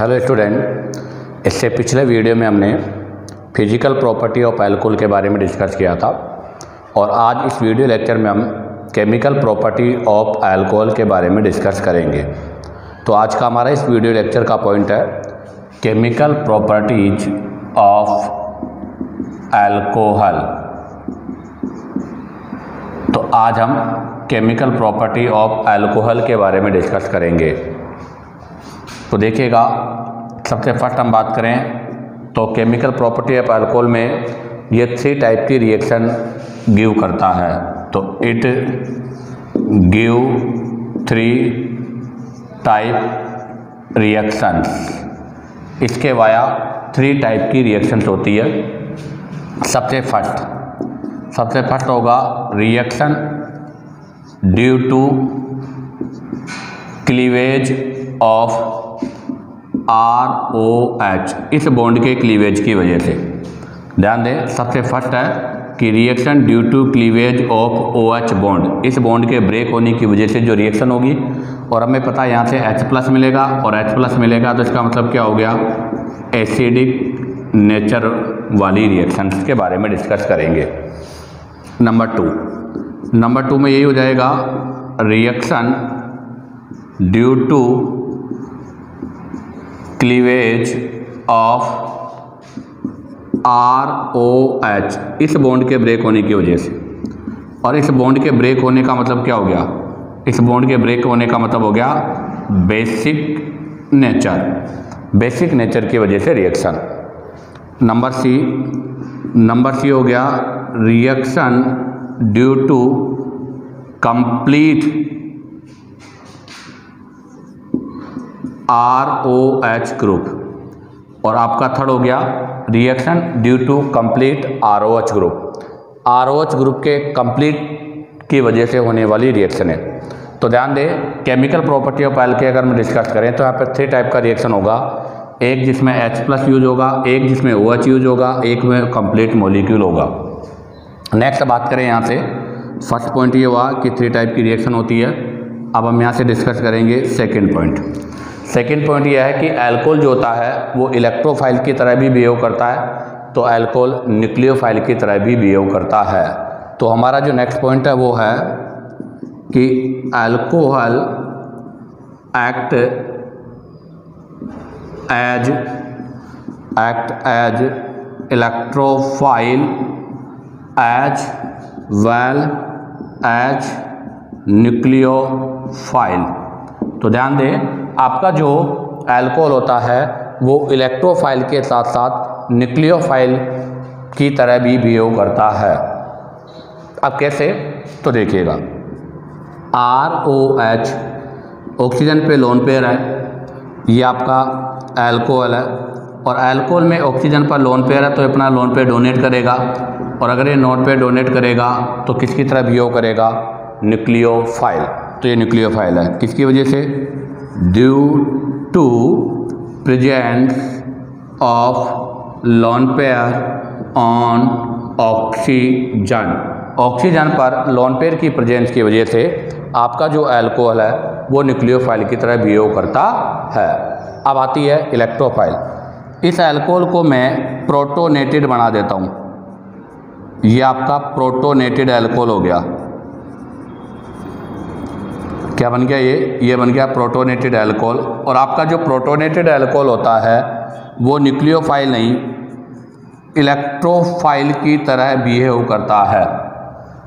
Hello student, इससे पिछले video में हमने फिजिकल प्रॉपर्टी ऑफ अल्कोहल के बारे में डिस्कस किया था और आज इस वीडियो लेक्चर में हम केमिकल प्रॉपर्टी ऑफ अल्कोहल के बारे में डिस्कस करेंगे। तो आज का हमारा इस वीडियो लेक्चर का पॉइंट है केमिकल प्रॉपर्टीज ऑफ अल्कोहल। तो आज हम केमिकल प्रॉपर्टी ऑफ अल्कोहल के बारे में डिस्कस करेंगे। तो देखिएगा, सबसे फर्स्ट हम बात करें तो केमिकल प्रॉपर्टी ऑफ अल्कोहल में ये 3 टाइप की रिएक्शन गिव करता है। तो इट गिव 3 टाइप रिएक्शंस। इसके वाया 3 टाइप की रिएक्शंस होती है। सबसे फर्स्ट होगा reaction due to cleavage of ROH, इस बॉन्ड के क्लीवेज की वजह से। ध्यान दें, सबसे फर्स्ट है कि reaction due to cleavage of OH bond, इस बॉन्ड के ब्रेक होने की वजह से जो रिएक्शन होगी। और हमें पता है यहाँ से H+ मिलेगा और H+ मिलेगा, तो इसका मतलब क्या हो गया, एसिडिक नेचर वाली रिएक्शन के बारे में डिस्कस करेंगे। नंबर 2 में यही हो जाएगा reaction due to cleavage of ROH, इस बॉन्ड के ब्रेक होने की वजह से। और इस बॉन्ड के ब्रेक होने का मतलब क्या हो गया, इस बॉन्ड के ब्रेक होने का मतलब हो गया बेसिक नेचर की वजह से रिएक्शन। नंबर सी हो गया reaction due to complete ROH group. और आपका थर्ड हो गया reaction due to complete ROH group. ROH group के कंप्लीट की वजह से होने वाली रिएक्शन है। तो ध्यान दें, केमिकल प्रॉपर्टी ऑफ अल्कोहल अगर हम डिस्कस करें तो यहाँ पर 3 टाइप का रिएक्शन होगा। एक जिसमें H+ यूज होगा, एक जिसमें OH यूज होगा, एक में कंप्लीट मॉलिक्यूल होगा। नेक्स्ट बात करें यहाँ से, फर्स्ट पॉइंट ये हुआ कि 3 टाइप की रिएक्शन होती है। अब हम यहाँ से डिस्कस करेंगे सेकेंड पॉइंट यह है कि अल्कोहल जो होता है वो इलेक्ट्रोफाइल की तरह भी बिहेव करता है, तो अल्कोहल न्यूक्लियोफाइल की तरह भी बिहेव करता है। तो हमारा जो नेक्स्ट पॉइंट है वो है कि alcohol act as electrophile as well as nucleophile. तो ध्यान दें, आपका जो अल्कोहल होता है वो इलेक्ट्रोफाइल के साथ साथ न्यूक्लियोफाइल की तरह भी बिहेव करता है। अब कैसे, तो देखिएगा, ROH ऑक्सीजन पे लोन पेयर है, ये आपका अल्कोहल है। और अल्कोहल में ऑक्सीजन पर लोन पेयर है तो अपना लोन पेयर डोनेट करेगा। और अगर ये नोन पेयर डोनेट करेगा तो किसकी तरह बिहेव करेगा, न्यूक्लियोफाइल। तो ये न्यूक्लियोफाइल है, किसकी वजह से, due to presence of lone pair on oxygen पर लोन पेयर की प्रेजेंस की वजह से आपका जो अल्कोहल है वो न्यूक्लियोफाइल की तरह बिहेव करता है। अब आती है इलेक्ट्रोफाइल। इस अल्कोहल को मैं प्रोटोनेटेड बना देता हूँ, ये आपका प्रोटोनेटेड अल्कोहल हो गया। क्या बन गया, ये बन गया प्रोटोनेटेड अल्कोहल। और आपका जो प्रोटोनेटेड अल्कोहल होता है वो न्यूक्लियोफाइल नहीं, इलेक्ट्रोफाइल की तरह बिहेव करता है।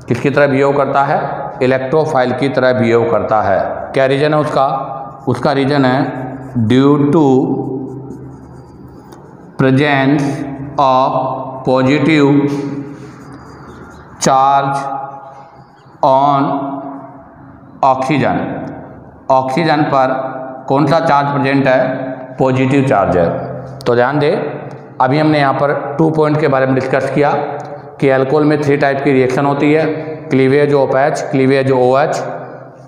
किसकी तरह बिहेव करता है, इलेक्ट्रोफाइल की तरह बिहेव करता है। क्या रीजन है उसका रीजन है due to presence of positive charge on oxygen पर कौन सा चार्ज प्रेजेंट है, पॉजिटिव चार्ज है। तो ध्यान दें, अभी हमने यहाँ पर 2 पॉइंट के बारे में डिस्कस किया कि अल्कोहल में 3 टाइप की रिएक्शन होती है, cleavage of H, cleavage OH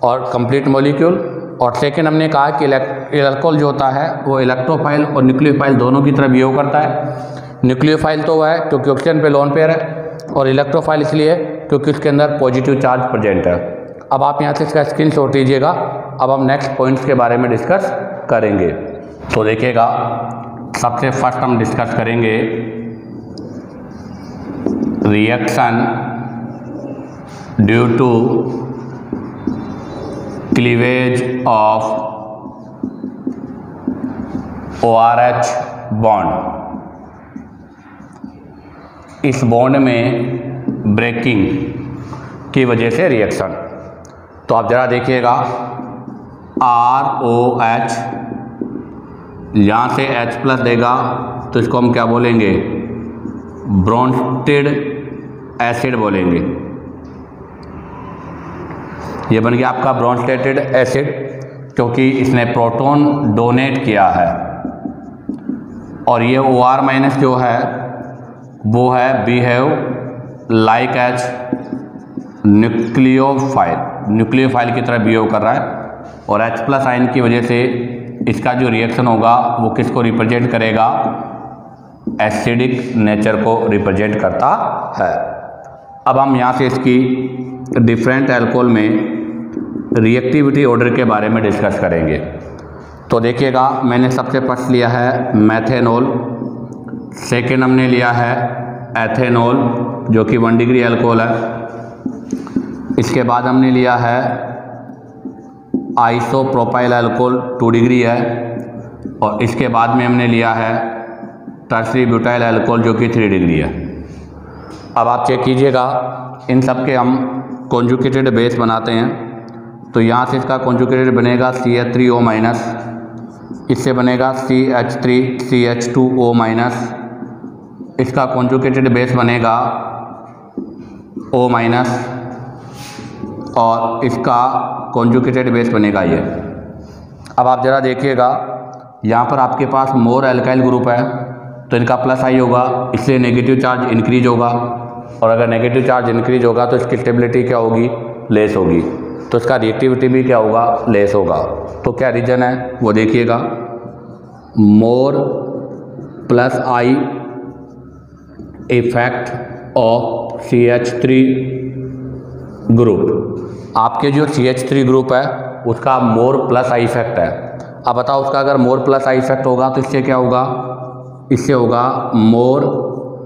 और कंप्लीट मॉलिक्यूल। और सेकेंड हमने कहा कि अल्कोहल जो होता है वो इलेक्ट्रोफाइल और न्यूक्लियोफाइल दोनों की तरह बिहेव करता है। न्यूक्लियोफाइल तो है क्योंकि ऑक्सीजन पे लोन पेयर है, और इलेक्ट्रोफाइल इसलिए क्योंकि उसके अंदर पॉजिटिव चार्ज प्रेजेंट है। अब आप यहाँ से इसका स्क्रीनशॉट लीजिएगा। अब हम नेक्स्ट पॉइंट्स के बारे में डिस्कस करेंगे। तो देखिएगा, सबसे फर्स्ट हम डिस्कस करेंगे reaction due to cleavage of ORH bond. इस बॉन्ड में ब्रेकिंग की वजह से रिएक्शन। तो आप ज़रा देखिएगा, ROH यहाँ से H+ देगा तो इसको हम क्या बोलेंगे, ब्रोंस्टेड एसिड बोलेंगे। ये बन गया आपका ब्रोंस्टेटेड एसिड, क्योंकि इसने प्रोटॉन डोनेट किया है। और ये OR- जो है वो है बिहेव लाइक एच न्यूक्लियोफाइल की तरह बिहेव कर रहा है। और H+ आयन की वजह से इसका जो रिएक्शन होगा वो किसको रिप्रेजेंट करेगा, एसिडिक नेचर को रिप्रेजेंट करता है। अब हम यहाँ से इसकी डिफरेंट अल्कोहल में रिएक्टिविटी ऑर्डर के बारे में डिस्कस करेंगे। तो देखिएगा, मैंने सबसे फर्स्ट लिया है मेथेनॉल, सेकेंड हमने लिया है एथेनॉल जो कि 1 डिग्री अल्कोहल है। इसके बाद हमने लिया है आइसोप्रोपाइल अल्कोहल 2 डिग्री है। और इसके बाद में हमने लिया है टर्सरी ब्यूटाइल अल्कोहल जो कि 3 डिग्री है। अब आप चेक कीजिएगा, इन सब के हम कॉन्जुगेटेड बेस बनाते हैं। तो यहाँ से इसका कॉन्जुगेटेड बनेगा CH3O-, इससे बनेगा CH3CH2O-, इसका कॉन्जुगेटेड बेस बनेगा O-, और इसका कॉन्जुगेटेड बेस बनेगा ये। अब आप ज़रा देखिएगा, यहाँ पर आपके पास मोर अल्काइल ग्रुप है तो इनका +I होगा, इसलिए नेगेटिव चार्ज इंक्रीज होगा। और अगर नेगेटिव चार्ज इंक्रीज होगा तो इसकी स्टेबिलिटी क्या होगी, लेस होगी। तो इसका रिएक्टिविटी भी क्या होगा, लेस होगा। तो क्या रीजन है वो देखिएगा, मोर +I effect of CH3 group. आपके जो CH3 ग्रुप है उसका मोर +I इफेक्ट है। अब बताओ, उसका अगर मोर +I इफेक्ट होगा तो इससे क्या होगा, इससे होगा more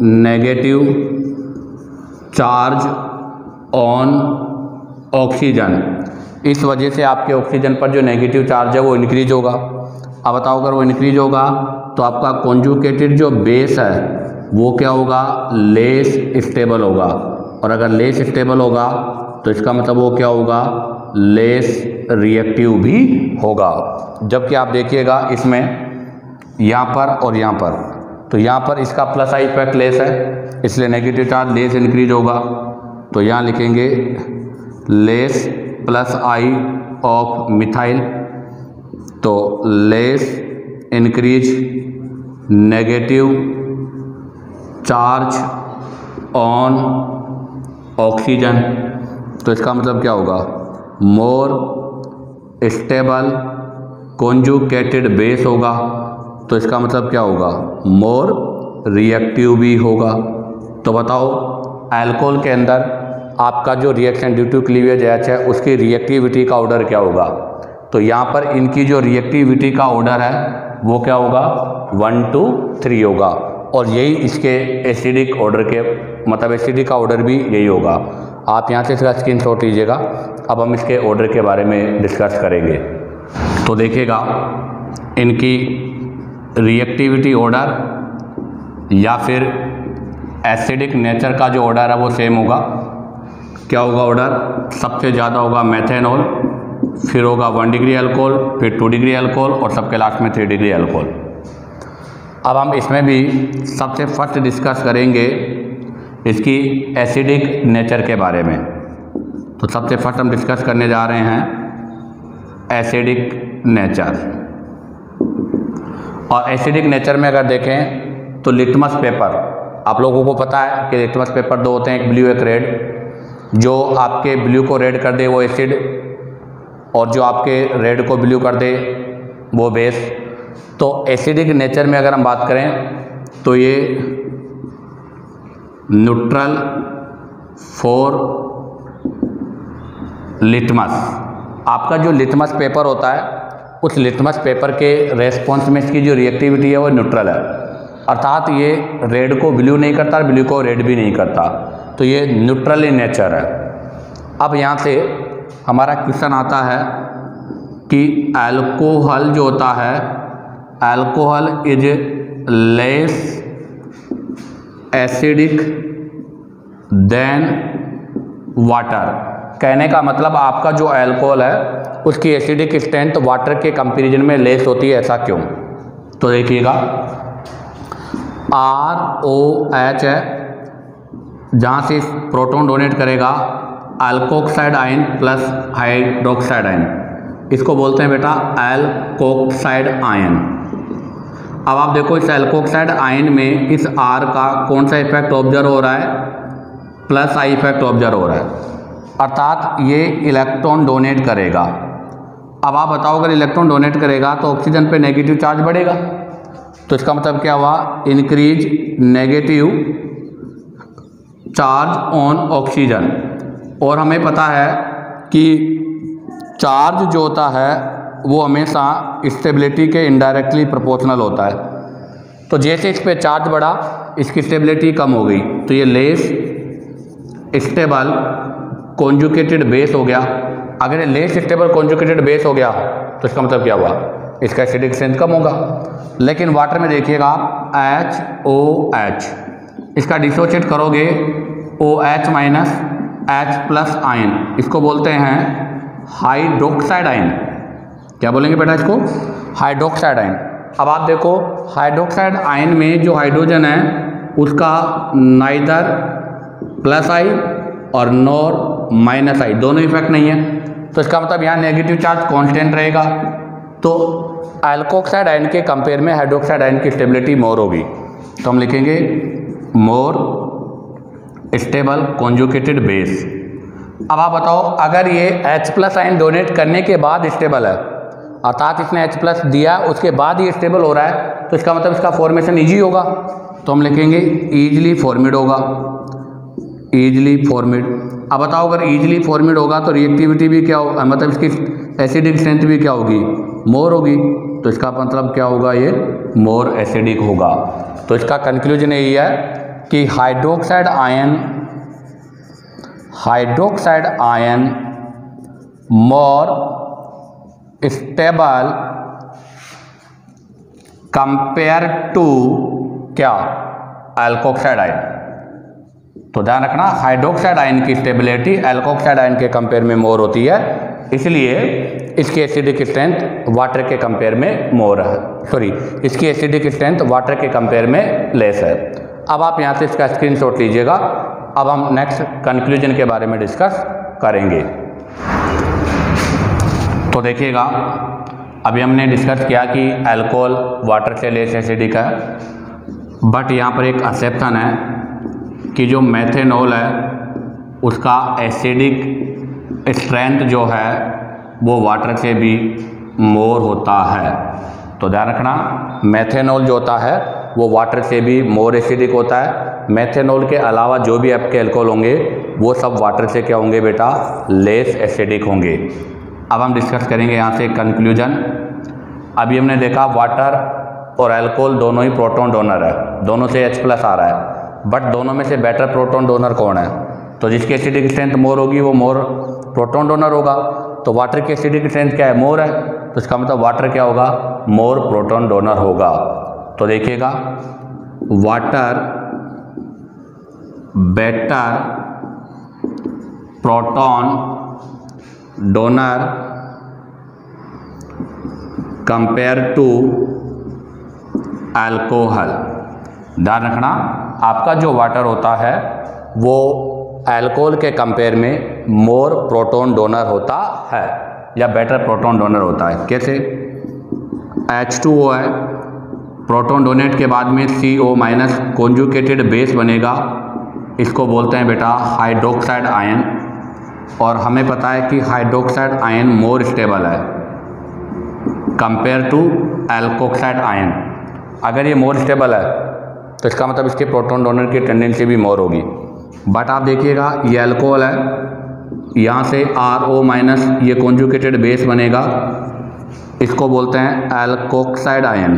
negative charge on oxygen. इस वजह से आपके ऑक्सीजन पर जो नेगेटिव चार्ज है वो इंक्रीज होगा। अब बताओ, अगर वो इंक्रीज होगा तो आपका कॉन्जुगेटेड जो बेस है वो क्या होगा, लेस स्टेबल होगा। और अगर लेस स्टेबल होगा तो इसका मतलब वो क्या होगा, लेस रिएक्टिव भी होगा। जबकि आप देखिएगा इसमें यहाँ पर और यहाँ पर, तो यहाँ पर इसका +I इफेक्ट लेस है, इसलिए नेगेटिव चार्ज लेस इंक्रीज होगा। तो यहाँ लिखेंगे लेस +I ऑफ मिथाइल, तो less increase negative charge on oxygen. तो इसका मतलब क्या होगा, मोर स्टेबल कॉन्जुगेटेड बेस होगा। तो इसका मतलब क्या होगा, मोर रिएक्टिव भी होगा। तो बताओ, अल्कोहल के अंदर आपका जो reaction due to cleavage H है उसकी रिएक्टिविटी का ऑर्डर क्या होगा। तो यहाँ पर इनकी जो रिएक्टिविटी का ऑर्डर है वो क्या होगा, 1 to 3 होगा। और यही इसके एसिडिक ऑर्डर के, मतलब एसिडिक का ऑर्डर भी यही होगा। आप यहाँ से इसका स्क्रीनशॉट लीजिएगा। अब हम इसके ऑर्डर के बारे में डिस्कस करेंगे। तो देखिएगा, इनकी रिएक्टिविटी ऑर्डर या फिर एसिडिक नेचर का जो ऑर्डर है वो सेम होगा। क्या होगा ऑर्डर, सबसे ज़्यादा होगा मेथेनॉल, फिर होगा 1 डिग्री अल्कोहल, फिर 2 डिग्री अल्कोहल और सबके लास्ट में 3 डिग्री अल्कोहल। अब हम इसमें भी सबसे फर्स्ट डिस्कस करेंगे इसकी एसिडिक नेचर के बारे में। तो सबसे फर्स्ट हम डिस्कस करने जा रहे हैं एसिडिक नेचर। और एसिडिक नेचर में अगर देखें तो लिटमस पेपर, आप लोगों को पता है कि लिटमस पेपर 2 होते हैं, एक ब्लू एक रेड। जो आपके ब्लू को रेड कर दे वो एसिड, और जो आपके रेड को ब्लू कर दे वो बेस। तो एसिडिक नेचर में अगर हम बात करें तो ये न्यूट्रल फॉर लिटमस, आपका जो लिटमस पेपर होता है उस लिटमस पेपर के रेस्पॉन्स में इसकी जो रिएक्टिविटी है वो न्यूट्रल है, अर्थात ये रेड को ब्लू नहीं करता और ब्लू को रेड भी नहीं करता, तो ये न्यूट्रल इन नेचर है। अब यहाँ से हमारा क्वेश्चन आता है कि अल्कोहल जो होता है, alcohol is less acidic then water. कहने का मतलब आपका जो अल्कोहल है उसकी एसिडिक स्ट्रेंथ वाटर के कंपैरिजन में लेस होती है, ऐसा क्यों? तो देखिएगा ROH है, जहाँ से प्रोटॉन डोनेट करेगा alkoxide ion plus hydroxide ion, इसको बोलते हैं बेटा अल्कोक्साइड आयन। अब आप देखो इस अल्कोक्साइड आयन में इस R का कौन सा इफेक्ट ऑब्जर्व हो रहा है? प्लस I इफेक्ट ऑब्जर्व हो रहा है, अर्थात ये इलेक्ट्रॉन डोनेट करेगा। अब आप बताओ अगर इलेक्ट्रॉन डोनेट करेगा तो ऑक्सीजन पे नेगेटिव चार्ज बढ़ेगा, तो इसका मतलब क्या हुआ? Increase negative charge on oxygen. और हमें पता है कि चार्ज जो होता है वो हमेशा स्टेबिलिटी के इनडायरेक्टली प्रोपोर्शनल होता है। तो जैसे इस पे चार्ज बढ़ा इसकी स्टेबिलिटी कम हो गई, तो ये लेस स्टेबल कॉन्जुगेटेड बेस हो गया। अगर ये लेस स्टेबल कॉन्जुगेटेड बेस हो गया तो इसका मतलब क्या हुआ? इसका एसिडिक स्ट्रेंथ कम होगा। लेकिन वाटर में देखिएगा HOH, इसका डिसोशिएट करोगे OH minus H plus ion, इसको बोलते हैं हाइड्रोक्साइड आयन। क्या बोलेंगे बेटा इसको? Hydroxide ion. अब आप देखो हाइड्रोक्साइड आयन में जो हाइड्रोजन है उसका नाइदर प्लस I और नॉर माइनस I, दोनों इफेक्ट नहीं है, तो इसका मतलब यहाँ नेगेटिव चार्ज कांस्टेंट रहेगा। तो अल्कोक्साइड आयन के कंपेयर में हाइड्रोक्साइड आयन की स्टेबिलिटी मोर होगी, तो हम लिखेंगे मोर स्टेबल कॉन्जुगेटेड बेस। अब आप बताओ अगर ये H प्लस आयन डोनेट करने के बाद स्टेबल है, अर्थात इसने H प्लस दिया उसके बाद ये स्टेबल हो रहा है, तो इसका मतलब इसका फॉर्मेशन ईजी होगा, तो हम लिखेंगे ईजिली फॉर्मिड होगा, ईजिली फॉर्मिड। अब बताओ अगर ईजिली फॉर्मिड होगा तो रिएक्टिविटी भी क्या होगा, मतलब इसकी एसिडिक स्ट्रेंथ भी क्या होगी? मोर होगी, तो इसका मतलब क्या होगा? ये मोर एसिडिक होगा। तो इसका कंक्लूजन यही है कि hydroxide ion more stable compare to क्या? Alkoxide ion. तो ध्यान रखना हाइड्रोक्साइड आयन की स्टेबिलिटी अल्कोक्साइड आयन के कंपेयर में मोर होती है, इसलिए इसकी एसिडिक स्ट्रेंथ वाटर के कंपेयर में मोर है, सॉरी इसकी एसिडिक स्ट्रेंथ वाटर के कंपेयर में लेस है। अब आप यहाँ से इसका स्क्रीनशॉट लीजिएगा। अब हम नेक्स्ट कंक्लूजन के बारे में डिस्कस करेंगे। तो देखिएगा अभी हमने डिस्कस किया कि अल्कोहल वाटर से लेस एसिडिक है, बट यहाँ पर एक एक्सेप्शन है कि जो मेथेनॉल है उसका एसिडिक स्ट्रेंथ जो है वो वाटर से भी मोर होता है। तो ध्यान रखना मेथेनॉल जो होता है वो वाटर से भी मोर एसिडिक होता है। मेथेनॉल के अलावा जो भी आपके अल्कोहल होंगे वो सब वाटर से क्या होंगे बेटा? लेस एसिडिक होंगे। अब हम डिस्कस करेंगे यहाँ से कंक्लूजन। अभी हमने देखा वाटर और अल्कोहल दोनों ही प्रोटॉन डोनर है, दोनों से H प्लस आ रहा है, बट दोनों में से बेटर प्रोटॉन डोनर कौन है? तो जिसकी एसिडिक स्ट्रेंथ मोर होगी वो मोर प्रोटॉन डोनर होगा। तो वाटर की एसिडिक स्ट्रेंथ क्या है? मोर है, तो इसका मतलब वाटर क्या होगा? मोर प्रोटॉन डोनर होगा। तो देखिएगा water better proton donor compare to alcohol. ध्यान रखना आपका जो वाटर होता है वो अल्कोहल के कंपेयर में मोर प्रोटॉन डोनर होता है या बेटर प्रोटॉन डोनर होता है। कैसे? H2O है, प्रोटॉन डोनेट के बाद में CO माइनस कॉन्जुगेटेड बेस बनेगा, इसको बोलते हैं बेटा हाइड्रोक्साइड आयन। और हमें पता है कि हाइड्रोक्साइड आयन मोर स्टेबल है कंपेयर टू अल्कोक्साइड आयन। अगर ये मोर स्टेबल है तो इसका मतलब इसके प्रोटॉन डोनर की टेंडेंसी भी मोर होगी। बट आप देखिएगा ये अल्कोहल है, यहाँ से RO माइनस ये कॉन्जुगेटेड बेस बनेगा, इसको बोलते हैं एल्कोक्साइड आयन,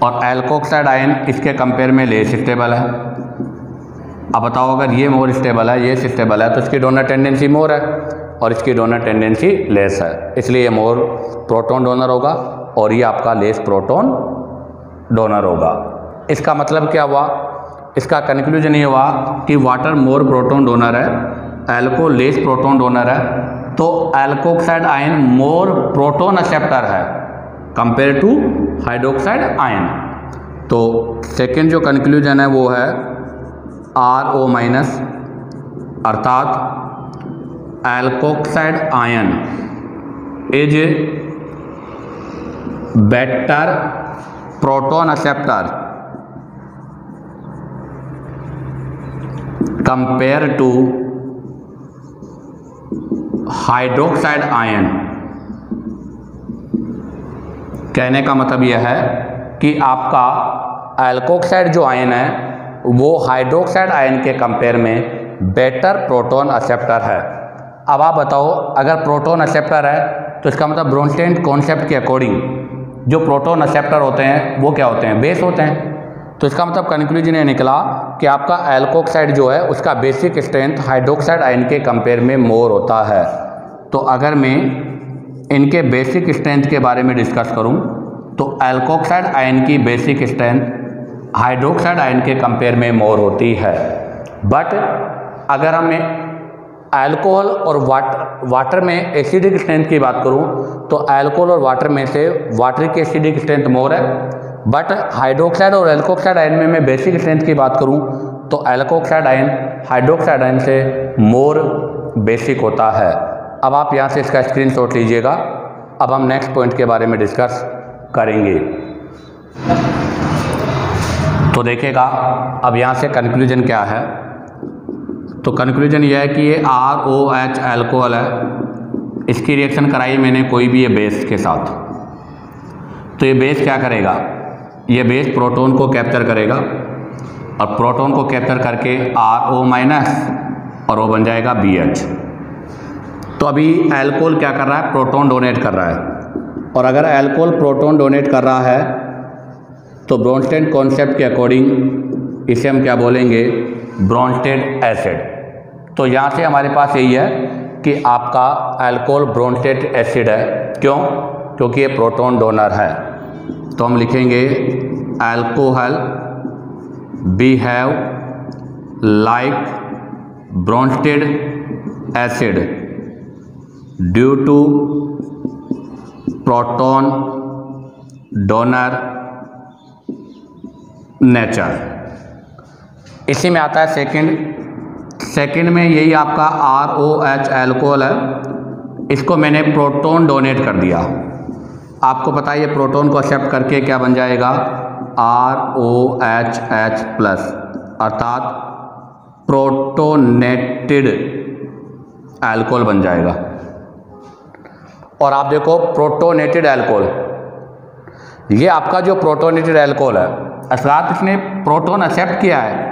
और एल्कोक्साइड आयन इसके कंपेयर में लेस स्टेबल है। अब बताओ अगर ये मोर स्टेबल है, ये स्टेबल है, तो इसकी डोनर टेंडेंसी मोर है और इसकी डोनर टेंडेंसी लेस है, इसलिए ये मोर प्रोटॉन डोनर होगा और ये आपका लेस प्रोटॉन डोनर होगा। इसका मतलब क्या हुआ, इसका कंक्लूजन ये हुआ कि वाटर मोर प्रोटॉन डोनर है, एल्को लेस प्रोटॉन डोनर है, तो alkoxide ion more proton acceptor है कंपेयर टू हाइड्रोक्साइड आयन। तो सेकेंड जो कंक्लूजन है वो है RO माइनस, अर्थात alkoxide ion is better proton acceptor compare to hydroxide ion. कहने का मतलब यह है कि आपका एल्कोक्साइड जो आयन है वो हाइड्रोक्साइड आयन के कंपेयर में बेटर प्रोटॉन एक्सेप्टर है। अब आप बताओ अगर प्रोटॉन एक्सेप्टर है तो इसका मतलब ब्रोंस्टेन कॉन्सेप्ट के अकॉर्डिंग जो प्रोटॉन एक्सेप्टर होते हैं वो क्या होते हैं, बेस होते हैं। तो इसका मतलब कंक्लूजन ये निकला कि आपका एल्कोक्साइड जो है उसका बेसिक स्ट्रेंथ हाइड्रोक्साइड आयन के कंपेयर में मोर होता है। तो अगर मैं इनके बेसिक स्ट्रेंथ के बारे में डिस्कस करूं तो एल्कोक्साइड आयन की बेसिक स्ट्रेंथ हाइड्रोक्साइड आयन के कंपेयर में मोर होती है। बट अगर हमें अल्कोहल और वाटर में एसिडिक स्ट्रेंथ की बात करूं तो अल्कोहल और वाटर में से वाटर की एसिडिक स्ट्रेंथ मोर है, बट हाइड्रोक्साइड और एल्कोक्साइड आयन में मैं बेसिक स्ट्रेंथ की बात करूं तो एल्कोक्साइड आयन हाइड्रोक्साइड आयन से मोर बेसिक होता है। अब आप यहां से इसका स्क्रीनशॉट लीजिएगा। अब हम नेक्स्ट पॉइंट के बारे में डिस्कस करेंगे। तो देखिएगा अब यहाँ से कंक्लूजन क्या है। तो कंक्लूजन ये है कि ये ROH अल्कोहल है, इसकी रिएक्शन कराई मैंने कोई भी ये बेस के साथ, तो ये बेस क्या करेगा, ये बेस प्रोटॉन को कैप्चर करेगा और प्रोटॉन को कैप्चर करके RO माइनस और वो बन जाएगा BH। तो अभी अल्कोहल क्या कर रहा है, प्रोटॉन डोनेट कर रहा है, और अगर अल्कोहल प्रोटॉन डोनेट कर रहा है तो ब्रोंस्टेड कॉन्सेप्ट के अकॉर्डिंग इसे हम क्या बोलेंगे, ब्रोंस्टेड एसिड। तो यहाँ से हमारे पास यही है कि आपका अल्कोहल ब्रोंस्टेड एसिड है। क्यों? क्योंकि ये प्रोटॉन डोनर है। तो हम लिखेंगे alcohol behave like Bronsted acid due to proton donor nature. इसी में आता है सेकंड में यही आपका ROH अल्कोहल है, इसको मैंने प्रोटॉन डोनेट कर दिया। आपको पता है ये प्रोटॉन को एक्सेप्ट करके क्या बन जाएगा, ROHH प्लस, अर्थात प्रोटोनेटेड अल्कोहल बन जाएगा। और आप देखो प्रोटोनेटेड अल्कोहल, ये आपका जो प्रोटोनेटेड अल्कोहल है अर्थात इसने प्रोटॉन एक्सेप्ट किया है,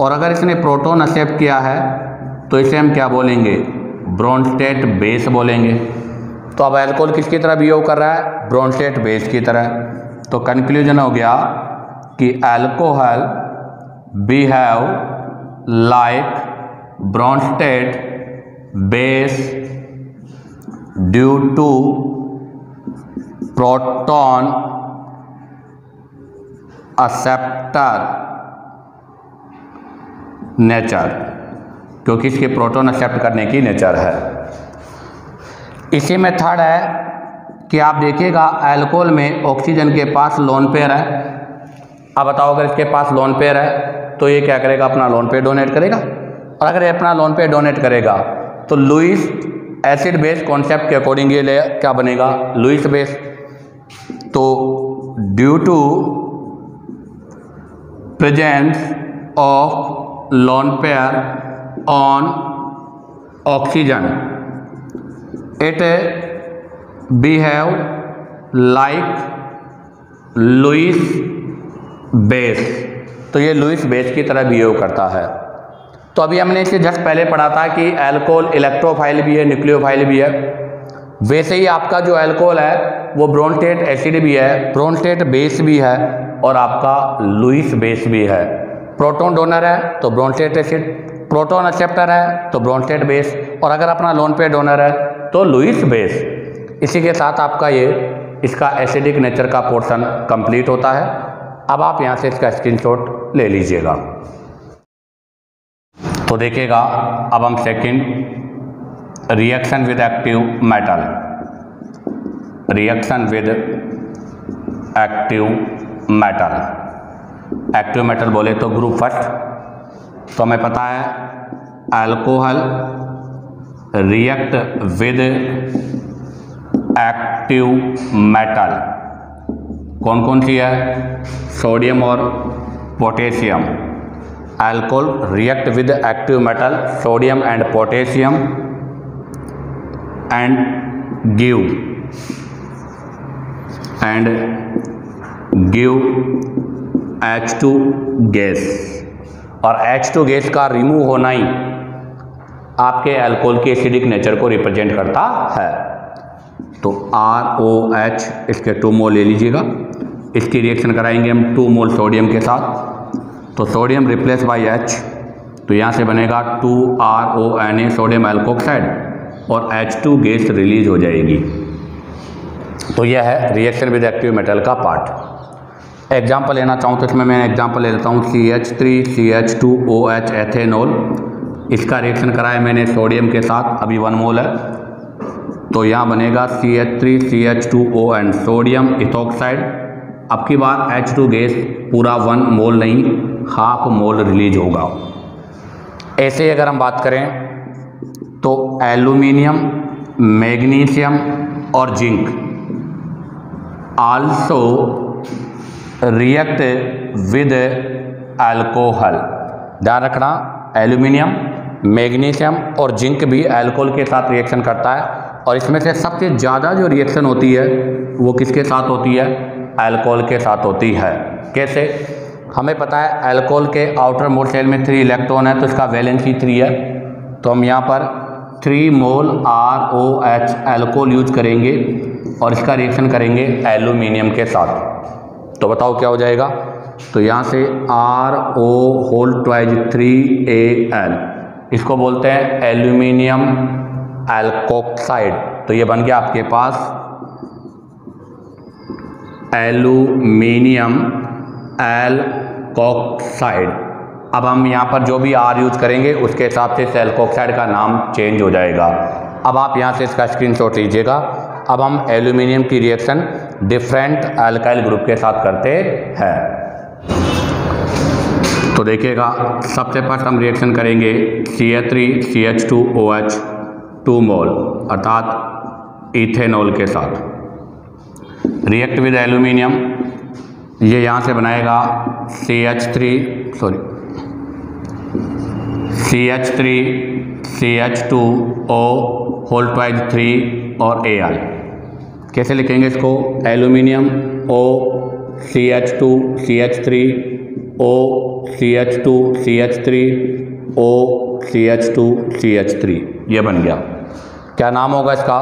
और अगर इसने प्रोटॉन एक्सेप्ट किया है तो इसे हम क्या बोलेंगे, ब्रोंस्टेड बेस बोलेंगे। तो अब अल्कोहल किसकी तरह बिहेव कर रहा है, ब्रोंस्टेड बेस की तरह। तो कंक्लूजन हो गया कि alcohol behave like Bronsted base due to proton acceptor nature, क्योंकि इसके प्रोटॉन एक्सेप्ट करने की नेचर है। इसी में थर्ड है कि आप देखिएगा अल्कोहल में ऑक्सीजन के पास लोन पेयर है। अब बताओ अगर इसके पास लोन पेयर है तो ये क्या करेगा, अपना लोन पेयर डोनेट करेगा, और अगर ये अपना लोन पेयर डोनेट करेगा तो लुईस एसिड बेस कॉन्सेप्ट के अकॉर्डिंग ये क्या बनेगा, लुईस बेस। तो due to presence of lone pair on oxygen it behave like Lewis base. तो ये लुईस बेस की तरह बिहेव करता है। तो अभी हमने इसे जस्ट पहले पढ़ा था कि अल्कोहल इलेक्ट्रोफाइल भी है, न्यूक्लियोफाइल भी है। वैसे ही आपका जो अल्कोहल है वो ब्रोंटेट एसिड भी है, ब्रोंटेट बेस भी है और आपका लुईस बेस भी है। प्रोटॉन डोनर है तो ब्रोंटेट एसिड, प्रोटॉन एक्सेप्टर है तो ब्रोंटेट बेस, और अगर अपना लोन पेयर डोनर है तो लुईस बेस। इसी के साथ आपका ये इसका एसिडिक नेचर का पोर्शन कंप्लीट होता है। अब आप यहाँ से इसका स्क्रीनशॉट ले लीजिएगा। तो देखिएगा अब हम second reaction with active metal, reaction with active metal. Active metal बोले तो ग्रुप फर्स्ट तो हमें पता है alcohol react with active metal. कौन कौन सी है? सोडियम और potassium. Alcohol react with active metal sodium and potassium and give H2 gas. और H2 गैस का रिमूव होना ही आपके अल्कोहल के एसिडिक नेचर को रिप्रेजेंट करता है। तो ROH इसके 2 मोल ले लीजिएगा। इसकी रिएक्शन कराएंगे हम 2 मोल सोडियम के साथ। तो सोडियम रिप्लेस बाई H, तो यहाँ से बनेगा 2RONA सोडियम एल्कोक्साइड और H2 गैस रिलीज हो जाएगी। तो यह है रिएक्शन विद एक्टिव मेटल का पार्ट। एग्जाम्पल लेना चाहूँ तो इसमें मैं एग्जाम्पल ले लेता हूँ CH3CH2OH एथेनॉल। इसका रिएक्शन कराया मैंने सोडियम के साथ, अभी 1 मोल है। तो यहाँ बनेगा CH3CH2O एंड सोडियम इथोक्साइड। अब की बार H2 गैस पूरा 1 मोल नहीं, हाफ मोल रिलीज होगा। ऐसे ही अगर हम बात करें तो एल्यूमिनियम, मैग्नीशियम और zinc also react with alcohol. ध्यान रखना, एल्यूमिनियम, मैग्नीशियम और जिंक भी अल्कोहल के साथ रिएक्शन करता है। और इसमें से सबसे ज़्यादा जो रिएक्शन होती है वो किसके साथ होती है? अल्कोहल के साथ होती है। कैसे? हमें पता है अल्कोहल के आउटर मोल शेल में 3 इलेक्ट्रॉन है तो इसका वैलेंसी 3 है। तो हम यहाँ पर 3 मोल ROH अल्कोहल यूज करेंगे और इसका रिएक्शन करेंगे एल्यूमिनियम के साथ। तो बताओ क्या हो जाएगा? तो यहाँ से RO3Al, इसको बोलते हैं एल्यूमिनियम एल्कोक्साइड। तो ये बन गया आपके पास एल्यूमिनियम एल्कोक्साइड। अब हम यहाँ पर जो भी R यूज करेंगे उसके हिसाब से इस एल्कोक्साइड का नाम चेंज हो जाएगा। अब आप यहाँ से इसका स्क्रीनशॉट लीजिएगा। अब हम एल्यूमिनियम की रिएक्शन डिफरेंट अल्काइल ग्रुप के साथ करते हैं। तो देखिएगा सबसे फर्स्ट हम रिएक्शन करेंगे CH3CH2OH 2 मोल अर्थात इथेनॉल के साथ। रिएक्ट विद एल्यूमिनियम, ये यहाँ से बनाएगा CH3CH2O होल ट्वाइज 3 और Al। कैसे लिखेंगे इसको? Aluminium O CH2 CH3 O CH2 CH3 O CH2 CH3, ये बन गया। क्या नाम होगा इसका?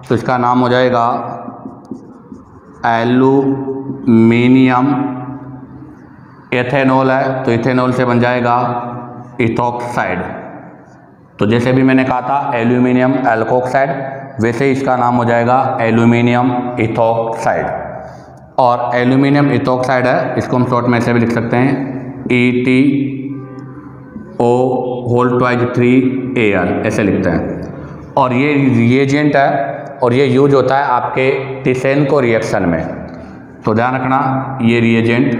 तो इसका नाम हो जाएगा एल्यूमिनियम। एथेनॉल है तो इथेनॉल से बन जाएगा इथोक्साइड। तो जैसे भी मैंने कहा था एल्यूमिनियम एल्कोक्साइड, वैसे ही इसका नाम हो जाएगा एल्यूमिनियम इथोक्साइड। और एल्यूमिनियम इथोक्साइड है, इसको हम शॉर्ट में ऐसे भी लिख सकते हैं ETO होल ट्वाइज 3Al, ऐसे लिखते हैं। और ये रिएजेंट है और ये यूज होता है आपके टिसेनको रिएक्शन में। तो ध्यान रखना, ये रिएजेंट,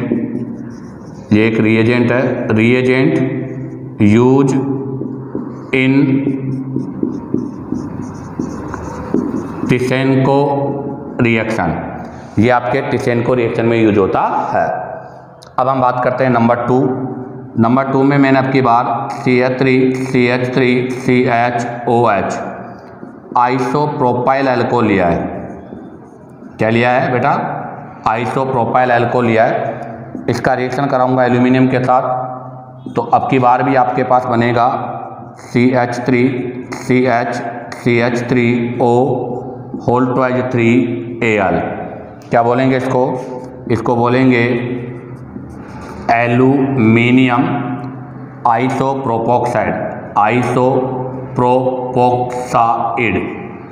ये एक रिएजेंट है। रिएजेंट यूज इन टिसेनको रिएक्शन, ये आपके टिसेनको रिएक्शन में यूज होता है। अब हम बात करते हैं नंबर 2। नंबर 2 में मैंने अब की बार CH3CH3CHOH आइसोप्रोपाइल अल्कोहल लिया है। क्या लिया है बेटा? आइसोप्रोपाइल अल्कोहल लिया है। इसका रिएक्शन कराऊंगा एल्यूमिनियम के साथ। तो अब की बार भी आपके पास बनेगा CH3CH3O होल ट्वाइज 3Al। क्या बोलेंगे इसको? इसको बोलेंगे एल्यूमिनियम आइसोप्रोपोक्साइड, आइसोप्रोपोक्साइड।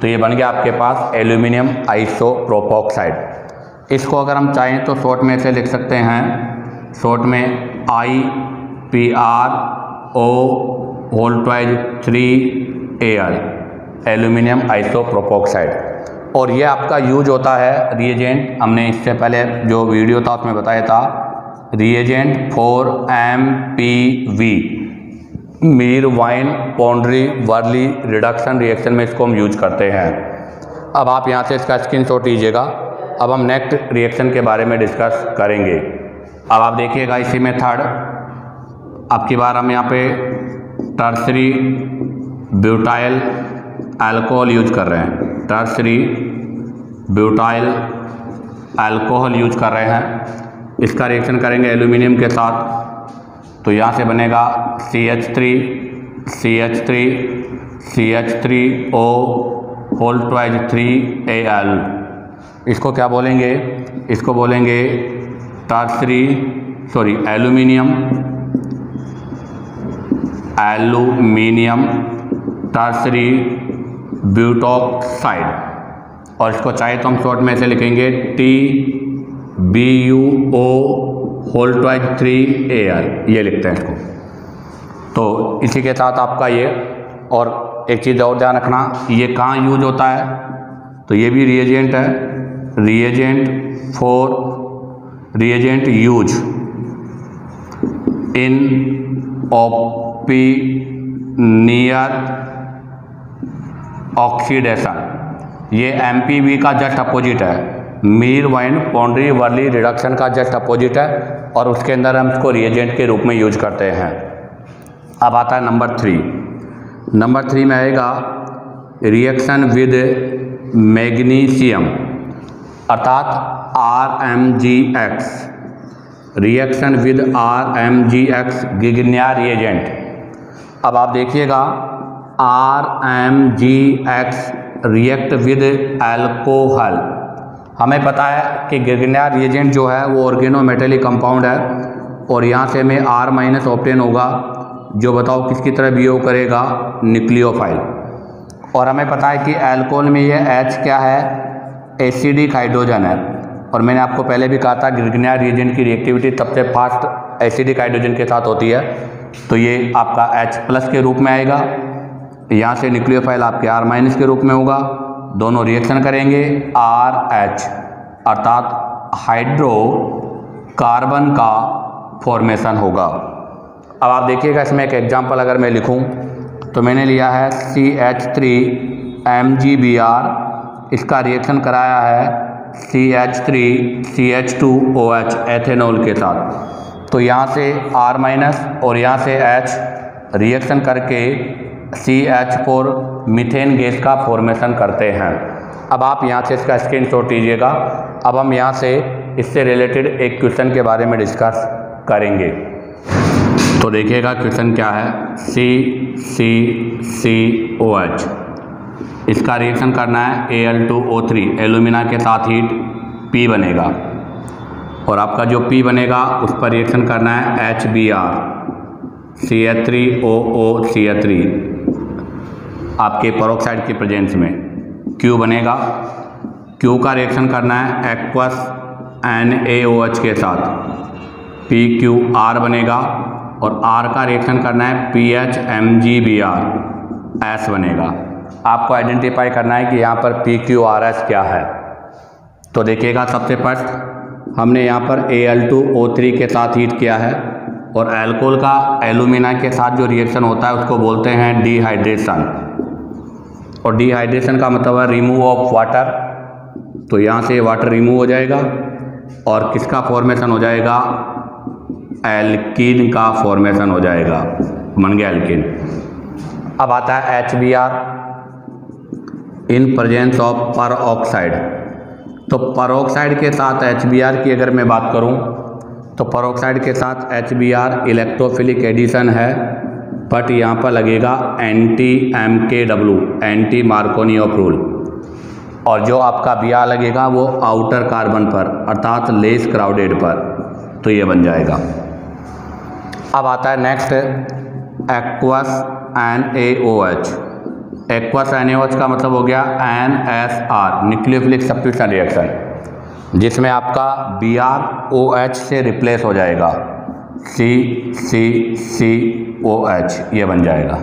तो ये बन गया आपके पास एल्यूमिनियम आइसोप्रोपोक्साइड। इसको अगर हम चाहें तो शॉर्ट में से लिख सकते हैं, शॉर्ट में IPRO whole twice 3Al, aluminium isopropoxide. और ये आपका यूज होता है रिएजेंट, हमने इससे पहले जो वीडियो था उसमें बताया था, reagent for MPV, Meerwein Ponndorf Verley reduction reaction में इसको हम यूज करते हैं। अब आप यहाँ से इसका स्क्रीनशॉट लीजिएगा। अब हम नेक्स्ट रिएक्शन के बारे में डिस्कस करेंगे। अब आप देखिएगा इसी में थर्ड, अब की बार हम यहाँ पे टर्सरी ब्यूटाइल अल्कोहल यूज कर रहे हैं, टर्सरी ब्यूटाइल अल्कोहल यूज कर रहे हैं। इसका रिएक्शन करेंगे एल्यूमिनियम के साथ, तो यहाँ से बनेगा CH3CH3O होल ट्वाइज 3Al। इसको क्या बोलेंगे? इसको बोलेंगे एल्यूमिनियम टर्सरी ब्यूटॉक्साइड। और इसको चाहे तो हम शॉर्ट में से लिखेंगे TBUO होल ट्वाइज 3Al, ये लिखते हैं इसको। तो इसी के साथ आपका ये, और एक चीज़ और ध्यान रखना, ये कहाँ यूज होता है? तो ये भी रिएजेंट है, reagent use in Oppenauer oxidation. ये MPV का जस्ट अपोजिट है, Mir wine Ponndorf Verley reduction का जस्ट अपोजिट है, और उसके अंदर हम इसको रिएजेंट के रूप में यूज करते हैं। अब आता है नंबर 3। नंबर 3 में आएगा रिएक्शन विद मैग्नीशियम, अर्थात RMgX, रिएक्शन विद RMgX गिगन्या रिएजेंट। अब आप देखिएगा RMgX रिएक्ट विद अल्कोहल। हमें पता है कि गिगन्या रिएजेंट जो है वो ऑर्गेनोमेटेलिक कंपाउंड है, और यहाँ से हमें R- ऑब्टेन होगा, जो बताओ किसकी तरह बिहेव करेगा? न्यूक्लियोफाइल। और हमें पता है कि अल्कोहल में ये H क्या है? एसिडिक हाइड्रोजन है। और मैंने आपको पहले भी कहा था गिगन्या रिएजेंट की रिएक्टिविटी सबसे फास्ट एसिडिक हाइड्रोजन के साथ होती है, तो ये आपका H+ के रूप में आएगा। यहाँ से न्यूक्लियोफाइल आपके R- के रूप में होगा, दोनों रिएक्शन करेंगे, RH अर्थात हाइड्रोकार्बन का फॉर्मेशन होगा। अब आप देखिएगा इसमें एक एग्जांपल अगर मैं लिखूं, तो मैंने लिया है CH3MgBr, इसका रिएक्शन कराया है CH3CH2OH एथेनॉल के साथ। तो यहाँ से R- और यहाँ से H रिएक्शन करके CH4 मीथेन गैस का फॉर्मेशन करते हैं। अब आप यहाँ से इसका स्क्रीनशॉट लीजिएगा। अब हम यहाँ से इससे रिलेटेड एक क्वेश्चन के बारे में डिस्कस करेंगे। तो देखिएगा क्वेश्चन क्या है, CCCOH, इसका रिएक्शन करना है Al2O3, एल्यूमिना के साथ हीट P बनेगा, और आपका जो P बनेगा उस पर रिएक्शन करना है HBr, CH3OOCH3 आपके पेरोक्साइड की प्रेजेंस में। Q बनेगा, Q का रिएक्शन करना है एक्वस NaOH के साथ, PQR बनेगा, और R का रिएक्शन करना है PHMgBr, S बनेगा। आपको आइडेंटिफाई करना है कि यहाँ पर PQRS क्या है। तो देखिएगा सबसे फर्स्ट हमने यहाँ पर Al2O3 के साथ हीट किया है, और अल्कोहल का एल्यूमिना के साथ जो रिएक्शन होता है उसको बोलते हैं डिहाइड्रेशन, और डिहाइड्रेशन का मतलब है रिमूव ऑफ वाटर। तो यहाँ से वाटर रिमूव हो जाएगा, और किसका फॉर्मेशन हो जाएगा? एल्कीन का फॉर्मेशन हो जाएगा, बन गया एल्कीन। अब आता है HBr in presence of peroxide. तो पेरोक्साइड के साथ HBr की अगर मैं बात करूं, तो पेरोक्साइड के साथ HBr इलेक्ट्रोफिलिक एडिशन है, बट यहाँ पर लगेगा anti MKW, anti Markovnikov of rule. और जो आपका Br लगेगा वो आउटर कार्बन पर अर्थात लेस क्राउडेड पर, तो ये बन जाएगा। अब आता है next aqueous NaOH। Aqueous NaOH का मतलब हो गया NSR, न्यूक्लियोफिलिक सब्स्टिट्यूशन रिएक्शन, जिसमें आपका BrOH से रिप्लेस हो जाएगा CCCOH, ये बन जाएगा।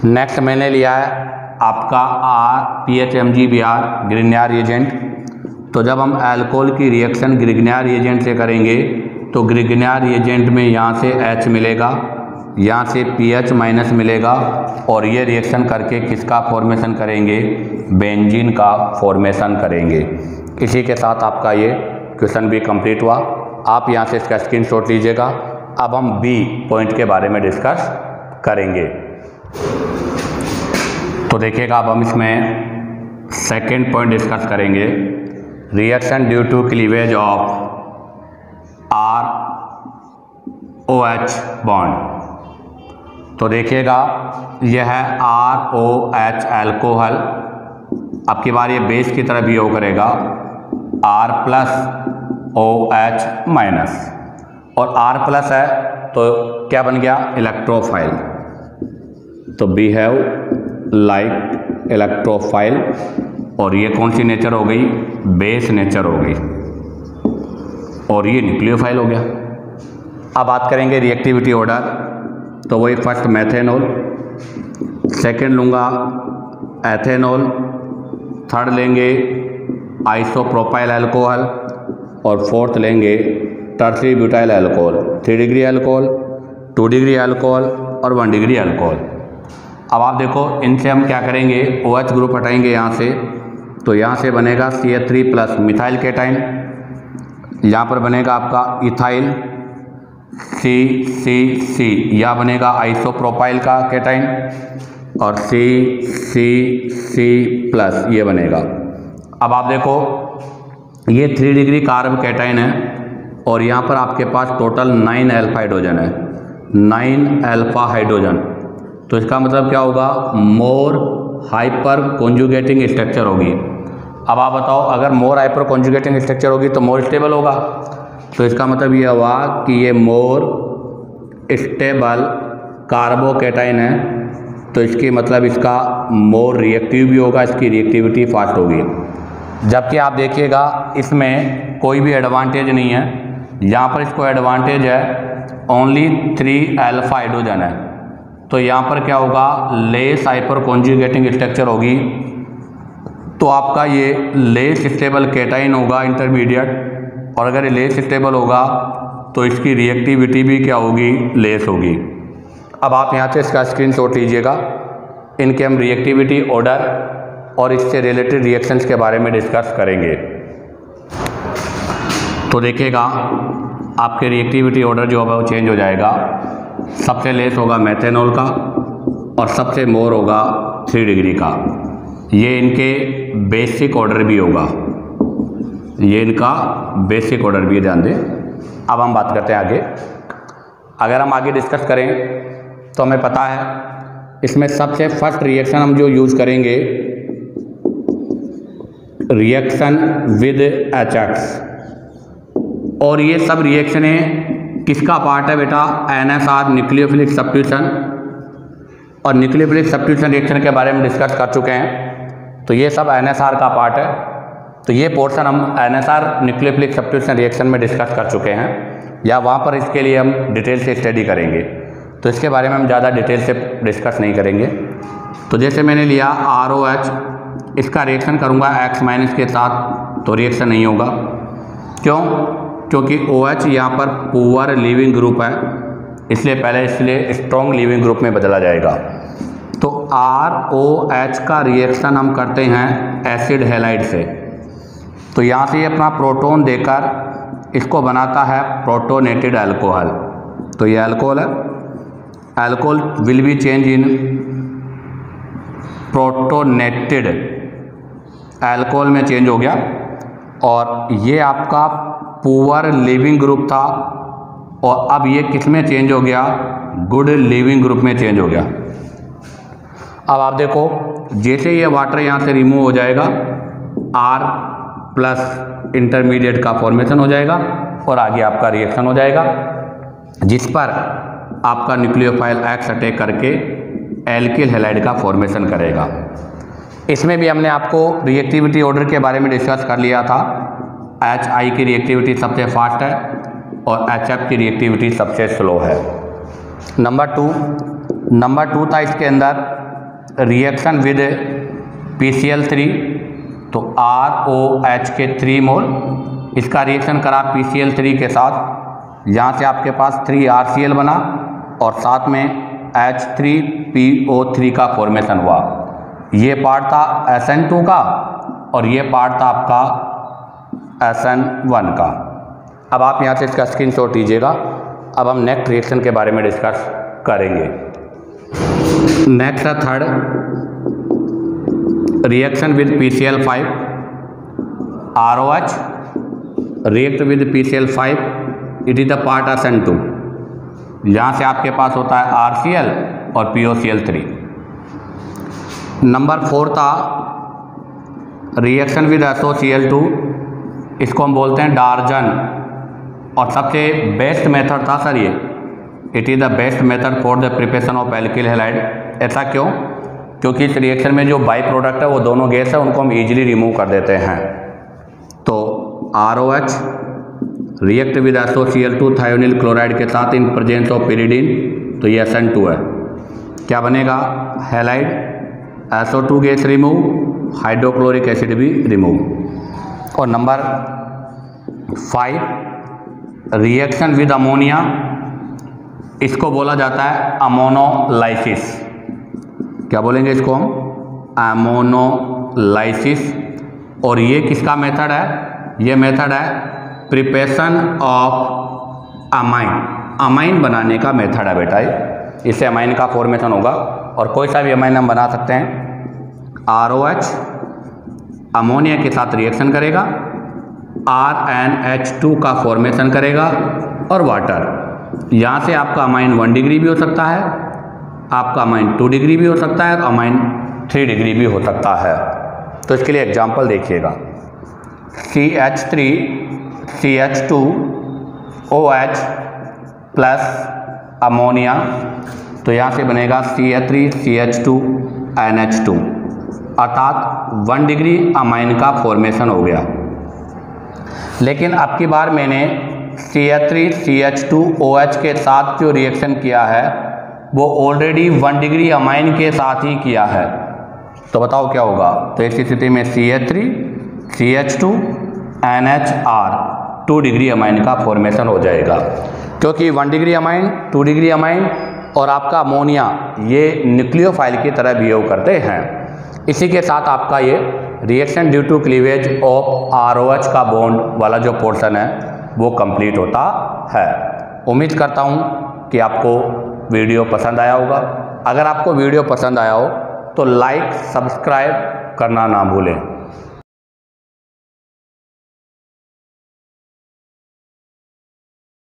नेक्स्ट मैंने लिया है आपका PHMgBr ग्रिग्नियर रिएजेंट। तो जब हम अल्कोहल की रिएक्शन ग्रिग्नियर रिएजेंट से करेंगे तो ग्रिग्नियर रिएजेंट में यहाँ से H मिलेगा, यहाँ से PH माइनस मिलेगा, और ये रिएक्शन करके किसका फॉर्मेशन करेंगे, बेंजीन का फॉर्मेशन करेंगे। इसी के साथ आपका ये क्वेश्चन भी कंप्लीट हुआ। आप यहाँ से इसका स्क्रीनशॉट लीजिएगा। अब हम B पॉइंट के बारे में डिस्कस करेंगे। तो देखिएगा, अब हम इसमें सेकेंड पॉइंट डिस्कस करेंगे, reaction due to cleavage of ROH bond. तो देखिएगा, यह है ROH अल्कोहल, आपकी बार ये बेस की तरह बिहेव करेगा R+OH माइनस, और R+ है तो क्या बन गया, इलेक्ट्रोफाइल। तो बिहेव लाइक इलेक्ट्रोफाइल, और ये कौन सी नेचर हो गई, बेस नेचर हो गई, और ये न्यूक्लियोफाइल हो गया। अब बात करेंगे रिएक्टिविटी ऑर्डर। तो वही फर्स्ट मेथेनॉल, सेकंड लूँगा एथेनॉल, थर्ड लेंगे आइसोप्रोपाइल अल्कोहल, और फोर्थ लेंगे tertiary butyl alcohol. 3 degree alcohol, 2 degree alcohol और 1 डिग्री अल्कोहल। अब आप देखो, इनसे हम क्या करेंगे, OH ग्रुप हटाएंगे यहाँ से, तो यहाँ से बनेगा CH3+ मिथाइल केटाइन, यहाँ पर बनेगा आपका इथाइल CCC, यह बनेगा आइसोप्रोपाइल का केटाइन, और CCC+ ये बनेगा। अब आप देखो, ये 3 डिग्री कार्ब केटाइन है, और यहाँ पर आपके पास टोटल 9 अल्फा हाइड्रोजन है, 9 अल्फा हाइड्रोजन। तो इसका मतलब क्या होगा, मोर हाइपर कॉन्जुगेटिंग स्ट्रक्चर होगी। अब आप बताओ, अगर मोर हाइपर कॉन्जुगेटिंग स्ट्रक्चर होगी तो मोर स्टेबल होगा। तो इसका मतलब ये हुआ कि ये मोर स्टेबल कार्बोकेटाइन है, तो इसकी मतलब इसका मोर रिएक्टिव भी होगा, इसकी रिएक्टिविटी फास्ट होगी। जबकि आप देखिएगा, इसमें कोई भी एडवांटेज नहीं है, यहाँ पर इसको एडवांटेज है ओनली 3 अल्फा हाइड्रोजन है। तो यहाँ पर क्या होगा, लेस हाइपर कॉन्जुगेटिंग स्ट्रक्चर होगी, तो आपका ये लेस स्टेबल केटाइन होगा इंटरमीडिएट, और अगर ये लेस स्टेबल होगा तो इसकी रिएक्टिविटी भी क्या होगी, लेस होगी। अब आप यहाँ से इसका स्क्रीनशॉट लीजिएगा। इनके हम रिएक्टिविटी ऑर्डर और इससे रिलेटेड रिएक्शंस के बारे में डिस्कस करेंगे। तो देखिएगा, आपके रिएक्टिविटी ऑर्डर जो होगा वो चेंज हो जाएगा। सबसे लेस होगा मेथेनॉल का, और सबसे मोर होगा 3 डिग्री का। ये इनके बेसिक ऑर्डर भी होगा, ये इनका बेसिक ऑर्डर भी, ध्यान दें। अब हम बात करते हैं आगे। अगर हम आगे डिस्कस करें तो हमें पता है, इसमें सबसे फर्स्ट रिएक्शन हम जो यूज़ करेंगे, रिएक्शन विद HX, और ये सब रिएक्शनें किसका पार्ट है बेटा, NSR न्यूक्लियोफिलिक सब्स्टिट्यूशन। और न्यूक्लियोफिलिक सब्स्टिट्यूशन रिएक्शन के बारे में डिस्कस कर चुके हैं, तो ये सब NSR का पार्ट है। तो ये पोर्शन हम NSR न्यूक्लियोफिलिक सब्स्टिट्यूशन रिएक्शन में डिस्कस कर चुके हैं, या वहाँ पर इसके लिए हम डिटेल से स्टडी करेंगे, तो इसके बारे में हम ज़्यादा डिटेल से डिस्कस नहीं करेंगे। तो जैसे मैंने लिया ROH, इसका रिएक्शन करूँगा X- के साथ, तो रिएक्शन नहीं होगा। क्यों? क्योंकि OH यहाँ पर पुअर लीविंग ग्रुप है, इसलिए स्ट्रॉन्ग लीविंग ग्रुप में बदला जाएगा। तो ROH का रिएक्शन हम करते हैं एसिड हैलाइड से, तो यहाँ से ये अपना प्रोटॉन देकर इसको बनाता है प्रोटोनेटेड अल्कोहल। तो ये अल्कोहल है, alcohol will be change in protonated alcohol में चेंज हो गया, और ये आपका पुअर लिविंग ग्रुप था, और अब ये किस में चेंज हो गया, गुड लिविंग ग्रुप में चेंज हो गया। अब आप देखो, जैसे ये वाटर यहाँ से रिमूव हो जाएगा R प्लस इंटरमीडिएट का फॉर्मेशन हो जाएगा और आगे आपका रिएक्शन हो जाएगा, जिस पर आपका न्यूक्लियोफाइल X अटैक करके एल्किल हैलाइड का फॉर्मेशन करेगा। इसमें भी हमने आपको रिएक्टिविटी ऑर्डर के बारे में डिस्कस कर लिया था। HI की रिएक्टिविटी सबसे फास्ट है और HF की रिएक्टिविटी सबसे स्लो है। नंबर टू था इसके अंदर रिएक्शन विद PCl3, तो ROH के 3 मोल, इसका रिएक्शन करा PCl3 के साथ, यहाँ से आपके पास 3RCl बना और साथ में H3PO3 का फॉर्मेशन हुआ। ये पार्ट था SN2 का और ये पार्ट था आपका SN1 का। अब आप यहाँ से इसका स्क्रीनशॉट लीजिएगा। अब हम नेक्स्ट रिएक्शन के बारे में डिस्कस करेंगे। नेक्स्ट है third reaction with PCl5, ROH react with PCl5, it is the part SN2। यहाँ से आपके पास होता है RCl और POCl3। नंबर 4 था रिएक्शन विद SOCl2, इसको हम बोलते हैं डार्जन, और सबसे बेस्ट मेथड था सर ये। It is the best method for the preparation of alkyl halide. ऐसा क्यों? क्योंकि इस रिएक्शन में जो बाई प्रोडक्ट है वो दोनों गैस है, उनको हम इजीली रिमूव कर देते हैं। तो ROH react with SOCl2 thionyl chloride के साथ इन प्रेजेंस ऑफ पिरिडीन, तो ये SN2 है। क्या बनेगा? Halide, SO2 gas remove, hydrochloric acid भी रिमूव। और नंबर 5 रिएक्शन विद अमोनिया, इसको बोला जाता है अमोनोलाइसिस। क्या बोलेंगे इसको हम? अमोनोलाइसिस। और ये किसका मेथड है? ये मेथड है प्रिपरेशन ऑफ अमाइन, अमाइन बनाने का मेथड है बेटा। इससे अमाइन का फॉर्मेशन होगा और कोई सा भी अमाइन हम बना सकते हैं। ROH अमोनिया के साथ रिएक्शन करेगा, RNH2 का फॉर्मेशन करेगा और वाटर। यहाँ से आपका अमाइन 1 डिग्री भी हो सकता है, आपका अमाइन 2 डिग्री भी हो सकता है, अमाइन 3 डिग्री भी हो सकता है। तो इसके लिए एग्जांपल देखिएगा। CH3 CH2 OH plus ammonia, तो यहाँ से बनेगा CH3 CH2 NH2, अर्थात 1 डिग्री अमाइन का फॉर्मेशन हो गया। लेकिन अब की बार मैंने CH3 CH2 OH के साथ जो रिएक्शन किया है वो ऑलरेडी 1 डिग्री अमाइन के साथ ही किया है। तो बताओ क्या होगा? तो ऐसी स्थिति में CH3 CH2 NHR 2 degree amine का फॉर्मेशन हो जाएगा, क्योंकि 1 डिग्री अमाइन, 2 डिग्री अमाइन और आपका अमोनिया ये न्यूक्लियोफाइल की तरह बिहेव करते हैं। इसी के साथ आपका ये reaction due to cleavage of ROH का बॉन्ड वाला जो पोर्शन है वो कंप्लीट होता है। उम्मीद करता हूँ कि आपको वीडियो पसंद आया होगा। अगर आपको वीडियो पसंद आया हो तो लाइक सब्सक्राइब करना ना भूलें।